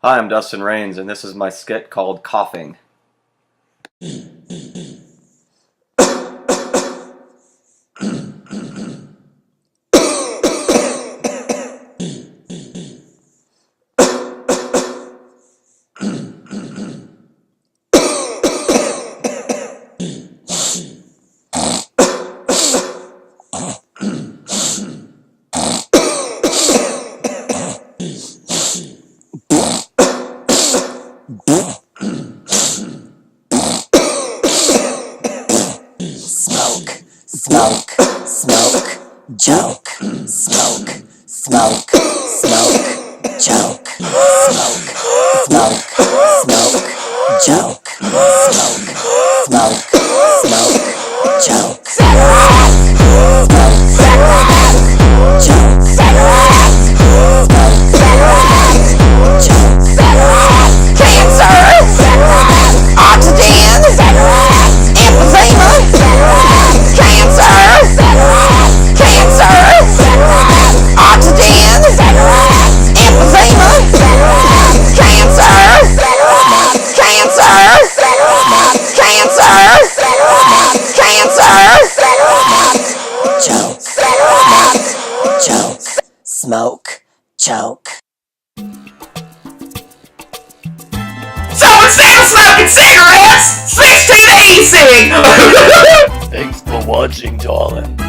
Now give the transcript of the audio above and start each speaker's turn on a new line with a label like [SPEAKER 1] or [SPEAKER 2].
[SPEAKER 1] Hi, I'm Dustin Rains, and this is my skit called Coughing.
[SPEAKER 2] Smoke, smoke, smoke, joke, smoke, smoke, smoke, joke, smoke, smoke, smoke, joke, smoke, smoke, smoke, joke, smoke, joke, cancer, oxygen, emphysema, cancer, oxygen, emphysema, cancer, joke, smoke, choke.
[SPEAKER 3] So instead of smoking cigarettes, switch to the e-cig!
[SPEAKER 4] Thanks for watching, darling.